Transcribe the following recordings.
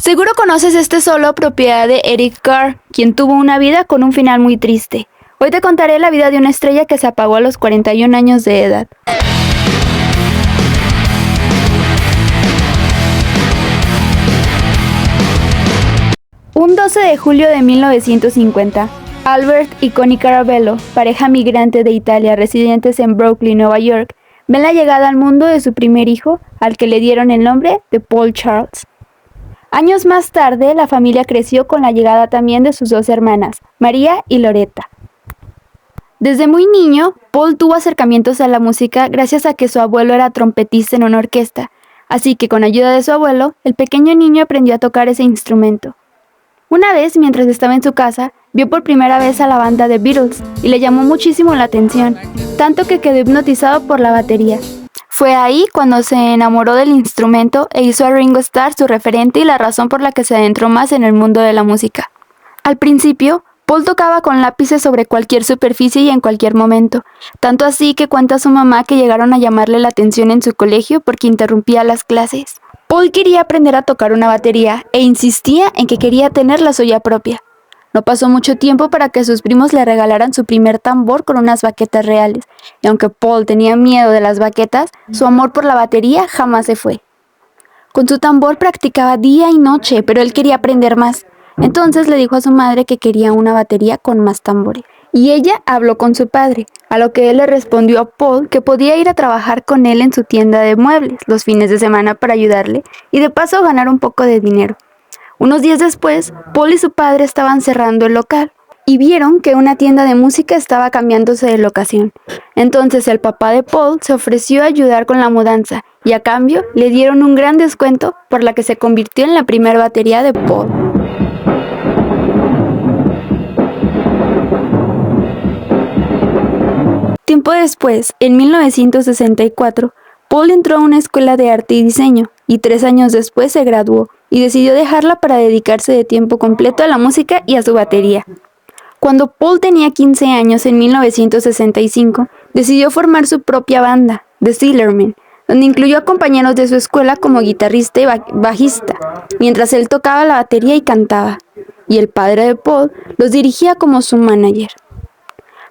Seguro conoces este solo propiedad de Eric Carr, quien tuvo una vida con un final muy triste. Hoy te contaré la vida de una estrella que se apagó a los 41 años de edad. Un 12 de julio de 1950, Albert y Connie Carabello, pareja migrante de Italia residentes en Brooklyn, Nueva York, ven la llegada al mundo de su primer hijo, al que le dieron el nombre de Paul Charles. Años más tarde, la familia creció con la llegada también de sus dos hermanas, María y Loretta. Desde muy niño, Paul tuvo acercamientos a la música gracias a que su abuelo era trompetista en una orquesta, así que con ayuda de su abuelo, el pequeño niño aprendió a tocar ese instrumento. Una vez, mientras estaba en su casa, vio por primera vez a la banda de Beatles y le llamó muchísimo la atención, tanto que quedó hipnotizado por la batería. Fue ahí cuando se enamoró del instrumento e hizo a Ringo Starr su referente y la razón por la que se adentró más en el mundo de la música. Al principio, Paul tocaba con lápices sobre cualquier superficie y en cualquier momento, tanto así que cuenta su mamá que llegaron a llamarle la atención en su colegio porque interrumpía las clases. Paul quería aprender a tocar una batería e insistía en que quería tener la suya propia. No pasó mucho tiempo para que sus primos le regalaran su primer tambor con unas baquetas reales, y aunque Paul tenía miedo de las baquetas, su amor por la batería jamás se fue. Con su tambor practicaba día y noche, pero él quería aprender más. Entonces le dijo a su madre que quería una batería con más tambores. Y ella habló con su padre, a lo que él le respondió a Paul que podía ir a trabajar con él en su tienda de muebles los fines de semana para ayudarle y de paso ganar un poco de dinero. Unos días después, Paul y su padre estaban cerrando el local y vieron que una tienda de música estaba cambiándose de locación. Entonces el papá de Paul se ofreció a ayudar con la mudanza y a cambio le dieron un gran descuento por la que se convirtió en la primera batería de Paul. Tiempo después, en 1964, Paul entró a una escuela de arte y diseño, y 3 años después se graduó, y decidió dejarla para dedicarse de tiempo completo a la música y a su batería. Cuando Paul tenía 15 años, en 1965, decidió formar su propia banda, The Sillerman, donde incluyó a compañeros de su escuela como guitarrista y bajista, mientras él tocaba la batería y cantaba, y el padre de Paul los dirigía como su manager.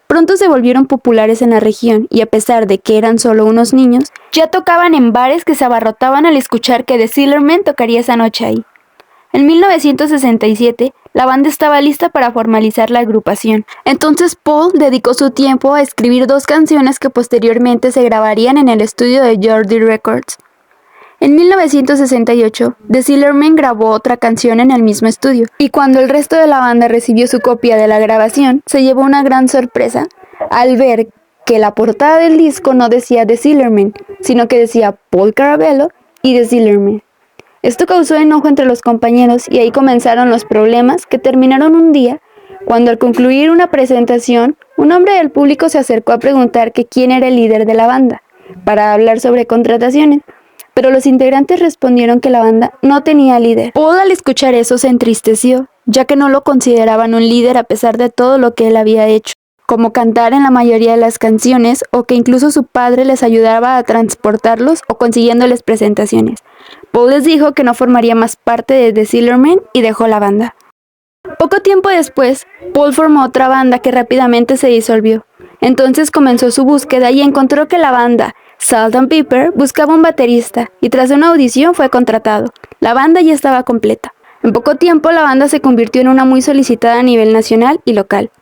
Pronto se volvieron populares en la región y a pesar de que eran solo unos niños, ya tocaban en bares que se abarrotaban al escuchar que The Sillerman tocaría esa noche ahí. En 1967, la banda estaba lista para formalizar la agrupación. Entonces Paul dedicó su tiempo a escribir 2 canciones que posteriormente se grabarían en el estudio de Geordie Records. En 1968, The Sillerman grabó otra canción en el mismo estudio, y cuando el resto de la banda recibió su copia de la grabación, se llevó una gran sorpresa al ver que la portada del disco no decía The Sillerman, sino que decía Paul Carabello y The Sillerman. Esto causó enojo entre los compañeros y ahí comenzaron los problemas que terminaron un día cuando al concluir una presentación, un hombre del público se acercó a preguntar que quién era el líder de la banda, para hablar sobre contrataciones. Pero los integrantes respondieron que la banda no tenía líder. Paul al escuchar eso se entristeció, ya que no lo consideraban un líder a pesar de todo lo que él había hecho, como cantar en la mayoría de las canciones o que incluso su padre les ayudaba a transportarlos o consiguiéndoles presentaciones. Paul les dijo que no formaría más parte de The Sillerman y dejó la banda. Poco tiempo después, Paul formó otra banda que rápidamente se disolvió. Entonces comenzó su búsqueda y encontró que la banda Salt and Pepper buscaba un baterista y tras una audición fue contratado. La banda ya estaba completa. En poco tiempo la banda se convirtió en una muy solicitada a nivel nacional y local.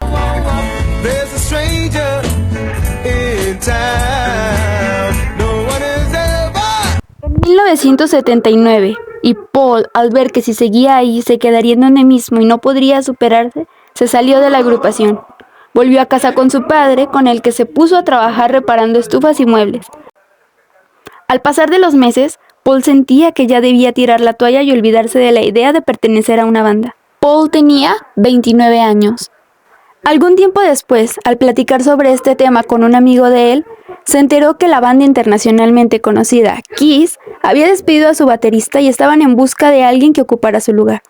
En 1979, y Paul, al ver que si seguía ahí se quedaría en donde mismo y no podría superarse, se salió de la agrupación. Volvió a casa con su padre, con el que se puso a trabajar reparando estufas y muebles. Al pasar de los meses, Paul sentía que ya debía tirar la toalla y olvidarse de la idea de pertenecer a una banda. Paul tenía 29 años. Algún tiempo después, al platicar sobre este tema con un amigo de él, se enteró que la banda internacionalmente conocida, Kiss, había despedido a su baterista y estaban en busca de alguien que ocupara su lugar.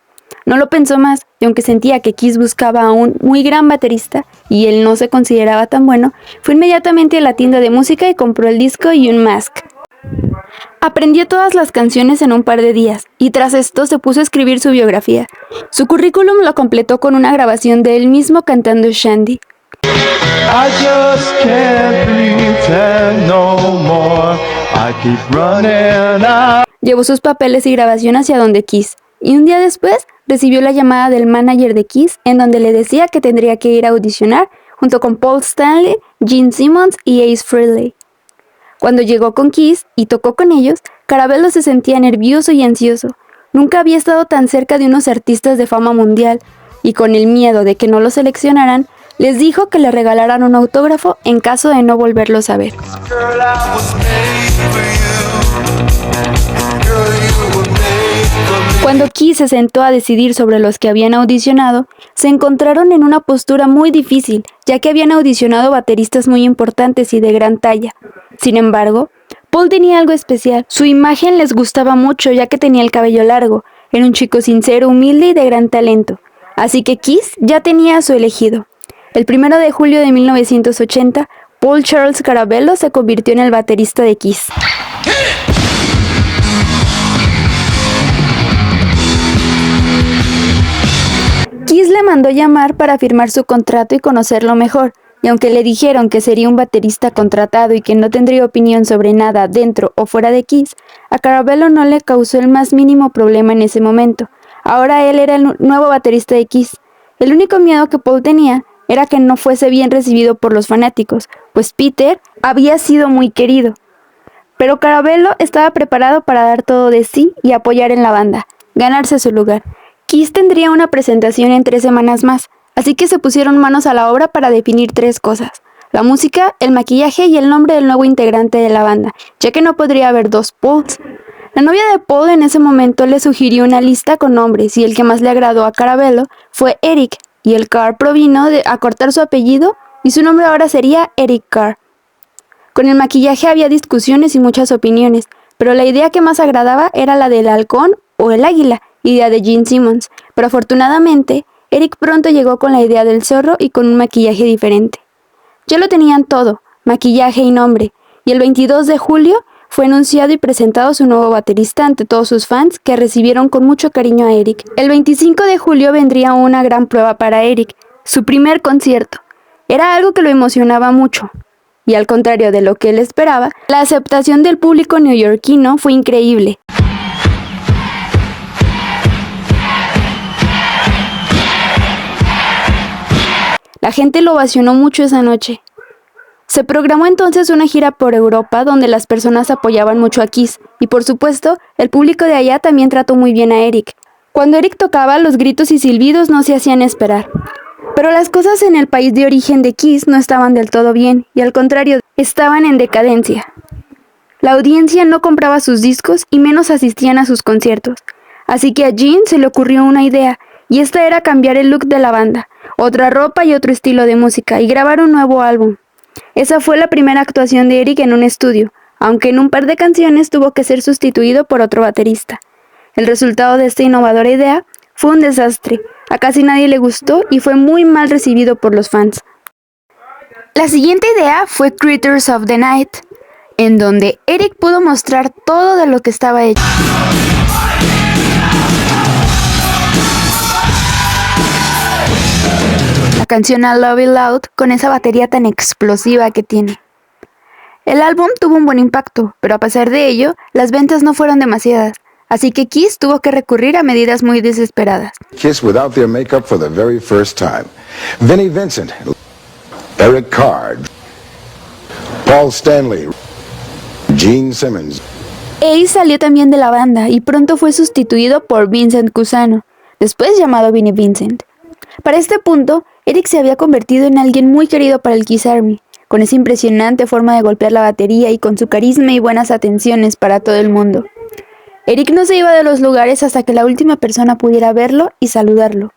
No lo pensó más, y aunque sentía que Kiss buscaba a un muy gran baterista, y él no se consideraba tan bueno, fue inmediatamente a la tienda de música y compró el disco y un mask. Aprendió todas las canciones en un par de días, y tras esto se puso a escribir su biografía. Su currículum lo completó con una grabación de él mismo cantando Shandy. I just can't pretend no more. I keep running out. Llevó sus papeles y grabación hacia donde Kiss, y un día después recibió la llamada del manager de Kiss en donde le decía que tendría que ir a audicionar junto con Paul Stanley, Gene Simmons y Ace Frehley. Cuando llegó con Kiss y tocó con ellos, Carabello se sentía nervioso y ansioso. Nunca había estado tan cerca de unos artistas de fama mundial, y con el miedo de que no lo seleccionaran, les dijo que le regalaran un autógrafo en caso de no volverlos a ver. Cuando Kiss se sentó a decidir sobre los que habían audicionado, se encontraron en una postura muy difícil, ya que habían audicionado bateristas muy importantes y de gran talla. Sin embargo, Paul tenía algo especial. Su imagen les gustaba mucho, ya que tenía el cabello largo. Era un chico sincero, humilde y de gran talento. Así que Kiss ya tenía a su elegido. El 1 de julio de 1980, Paul Charles Carabello se convirtió en el baterista de Kiss. Kiss le mandó llamar para firmar su contrato y conocerlo mejor, y aunque le dijeron que sería un baterista contratado y que no tendría opinión sobre nada dentro o fuera de Kiss, a Carabello no le causó el más mínimo problema en ese momento. Ahora él era el nuevo baterista de Kiss. El único miedo que Paul tenía era que no fuese bien recibido por los fanáticos, pues Peter había sido muy querido. Pero Carabello estaba preparado para dar todo de sí y apoyar en la banda, ganarse su lugar. Kiss tendría una presentación en 3 semanas más, así que se pusieron manos a la obra para definir 3 cosas: la música, el maquillaje y el nombre del nuevo integrante de la banda, ya que no podría haber 2 Pauls. La novia de Paul en ese momento le sugirió una lista con nombres y el que más le agradó a Carabello fue Eric, y el Carr provino de acortar su apellido y su nombre ahora sería Eric Carr. Con el maquillaje había discusiones y muchas opiniones, pero la idea que más agradaba era la del halcón o el águila, idea de Gene Simmons, pero afortunadamente Eric pronto llegó con la idea del zorro y con un maquillaje diferente. Ya lo tenían todo, maquillaje y nombre, y el 22 de julio fue anunciado y presentado su nuevo baterista ante todos sus fans, que recibieron con mucho cariño a Eric. El 25 de julio vendría una gran prueba para Eric, su primer concierto. Era algo que lo emocionaba mucho, y al contrario de lo que él esperaba, la aceptación del público neoyorquino fue increíble. La gente lo ovacionó mucho esa noche. Se programó entonces una gira por Europa donde las personas apoyaban mucho a Kiss, y por supuesto, el público de allá también trató muy bien a Eric. Cuando Eric tocaba, los gritos y silbidos no se hacían esperar. Pero las cosas en el país de origen de Kiss no estaban del todo bien, y al contrario, estaban en decadencia. La audiencia no compraba sus discos y menos asistían a sus conciertos. Así que a Gene se le ocurrió una idea, y esta era cambiar el look de la banda, otra ropa y otro estilo de música, y grabar un nuevo álbum. Esa fue la primera actuación de Eric en un estudio, aunque en un par de canciones tuvo que ser sustituido por otro baterista. El resultado de esta innovadora idea fue un desastre, a casi nadie le gustó y fue muy mal recibido por los fans. La siguiente idea fue Creatures of the Night, en donde Eric pudo mostrar todo de lo que estaba hecho. La canción I Love It Loud, con esa batería tan explosiva que tiene. El álbum tuvo un buen impacto, pero a pesar de ello, las ventas no fueron demasiadas, así que Kiss tuvo que recurrir a medidas muy desesperadas. Kiss without their makeup for the very first time. Vinnie Vincent, Eric Carr, Paul Stanley, Gene Simmons. Ace salió también de la banda y pronto fue sustituido por Vincent Cusano, después llamado Vinnie Vincent. Para este punto, Eric se había convertido en alguien muy querido para el Kiss Army, con esa impresionante forma de golpear la batería y con su carisma y buenas atenciones para todo el mundo. Eric no se iba de los lugares hasta que la última persona pudiera verlo y saludarlo.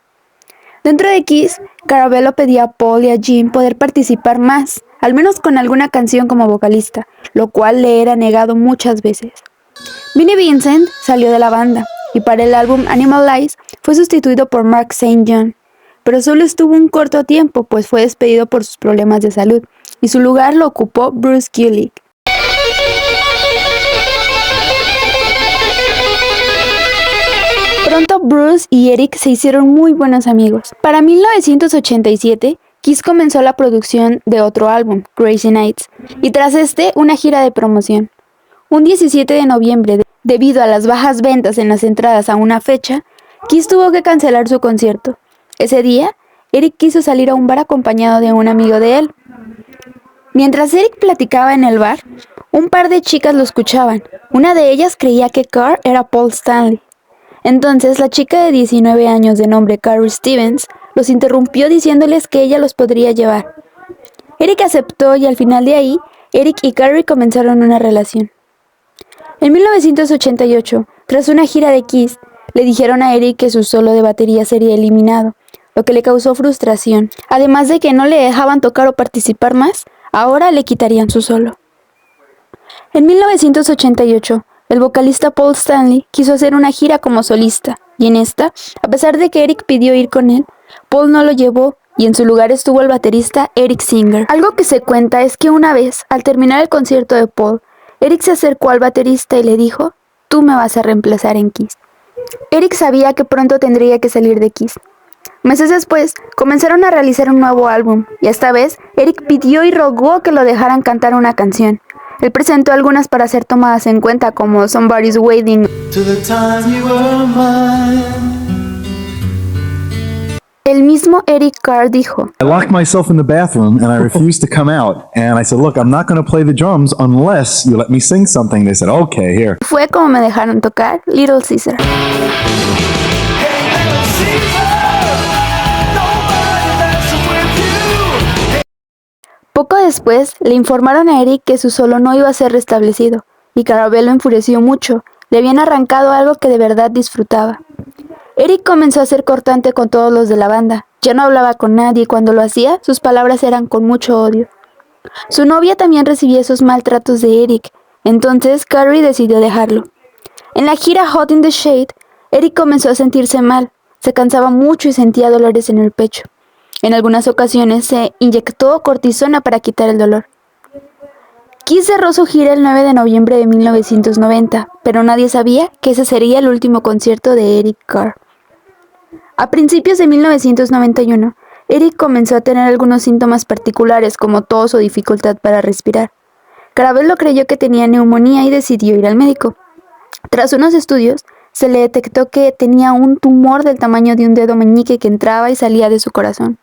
Dentro de Kiss, Carabello pedía a Paul y a Gene poder participar más, al menos con alguna canción como vocalista, lo cual le era negado muchas veces. Vinnie Vincent salió de la banda, y para el álbum Animalize fue sustituido por Mark St. John, pero solo estuvo un corto tiempo, pues fue despedido por sus problemas de salud, y su lugar lo ocupó Bruce Kulick. Pronto, Bruce y Eric se hicieron muy buenos amigos. Para 1987, Kiss comenzó la producción de otro álbum, Crazy Nights, y tras una gira de promoción. Un 17 de noviembre, debido a las bajas ventas en las entradas a una fecha, Kiss tuvo que cancelar su concierto. Ese día, Eric quiso salir a un bar acompañado de un amigo de él. Mientras Eric platicaba en el bar, un par de chicas lo escuchaban. Una de ellas creía que Carr era Paul Stanley. Entonces, la chica de 19 años de nombre Carrie Stevens los interrumpió diciéndoles que ella los podría llevar. Eric aceptó y al final de ahí, Eric y Carrie comenzaron una relación. En 1988, tras una gira de Kiss, le dijeron a Eric que su solo de batería sería eliminado, lo que le causó frustración. Además de que no le dejaban tocar o participar más, ahora le quitarían su solo. En 1988, el vocalista Paul Stanley quiso hacer una gira como solista, y en esta, a pesar de que Eric pidió ir con él, Paul no lo llevó y en su lugar estuvo el baterista Eric Singer. Algo que se cuenta es que una vez, al terminar el concierto de Paul, Eric se acercó al baterista y le dijo: "Tú me vas a reemplazar en Kiss". Eric sabía que pronto tendría que salir de Kiss. Meses después, comenzaron a realizar un nuevo álbum, y esta vez, Eric pidió y rogó que lo dejaran cantar una canción. Él presentó algunas para ser tomadas en cuenta, como Somebody's Waiting. To the time you were mine. El mismo Eric Carr dijo: I locked myself in the bathroom and I refused to come out. And I said, look, I'm not going to play the drums unless you let me sing something. They said, okay, here. "Fue como me dejaron tocar Little Caesar". Poco después, le informaron a Eric que su solo no iba a ser restablecido, y Carabel lo enfureció mucho. Le habían arrancado algo que de verdad disfrutaba. Eric comenzó a ser cortante con todos los de la banda. Ya no hablaba con nadie y cuando lo hacía, sus palabras eran con mucho odio. Su novia también recibía esos maltratos de Eric, entonces Carrie decidió dejarlo. En la gira Hot in the Shade, Eric comenzó a sentirse mal, se cansaba mucho y sentía dolores en el pecho. En algunas ocasiones se inyectó cortisona para quitar el dolor. Kiss cerró su gira el 9 de noviembre de 1990, pero nadie sabía que ese sería el último concierto de Eric Carr. A principios de 1991, Eric comenzó a tener algunos síntomas particulares como tos o dificultad para respirar. Carabel lo creyó que tenía neumonía y decidió ir al médico. Tras unos estudios, se le detectó que tenía un tumor del tamaño de un dedo meñique que entraba y salía de su corazón.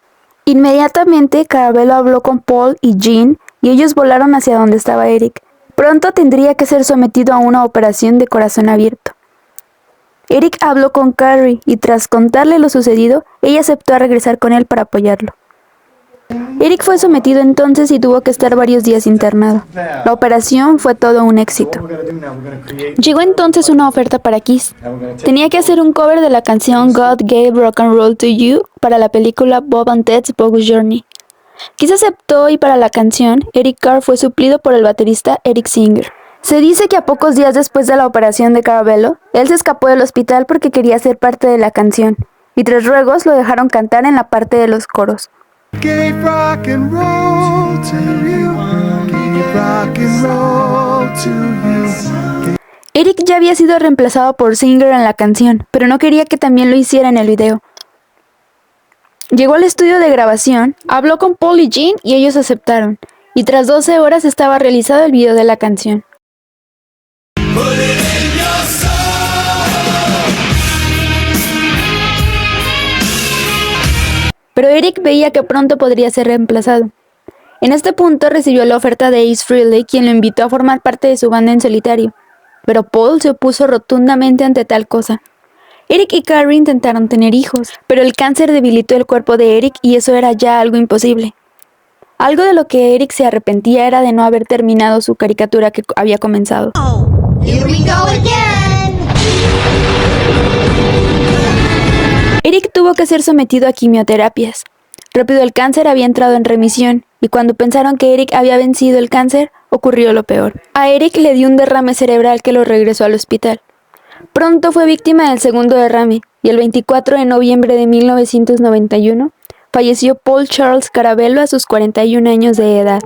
Inmediatamente, Carabel habló con Paul y Gene y ellos volaron hacia donde estaba Eric. Pronto tendría que ser sometido a una operación de corazón abierto. Eric habló con Carrie y tras contarle lo sucedido, ella aceptó a regresar con él para apoyarlo. Eric fue sometido entonces y tuvo que estar varios días internado. La operación fue todo un éxito. Llegó entonces una oferta para Kiss. Tenía que hacer un cover de la canción God Gave Rock and Roll to You para la película Bob and Ted's Bogus Journey. Kiss aceptó y para la canción, Eric Carr fue suplido por el baterista Eric Singer. Se dice que a pocos días después de la operación de Carabello, él se escapó del hospital porque quería ser parte de la canción, y tras ruegos lo dejaron cantar en la parte de los coros. Gave rock and roll to you. Gave rock and roll to you. Eric ya había sido reemplazado por Singer en la canción, pero no quería que también lo hiciera en el video. Llegó al estudio de grabación, habló con Paul y Gene y ellos aceptaron, y tras 12 horas estaba realizado el video de la canción. Pero Eric veía que pronto podría ser reemplazado. En este punto recibió la oferta de Ace Frehley, quien lo invitó a formar parte de su banda en solitario, pero Paul se opuso rotundamente ante tal cosa. Eric y Carrie intentaron tener hijos, pero el cáncer debilitó el cuerpo de Eric y eso era ya algo imposible. Algo de lo que Eric se arrepentía era de no haber terminado su caricatura que había comenzado. Here we go again. Eric tuvo que ser sometido a quimioterapias. Rápido el cáncer había entrado en remisión, y cuando pensaron que Eric había vencido el cáncer, ocurrió lo peor. A Eric le dio un derrame cerebral que lo regresó al hospital. Pronto fue víctima del segundo derrame, y el 24 de noviembre de 1991, falleció Paul Charles Carabello a sus 41 años de edad.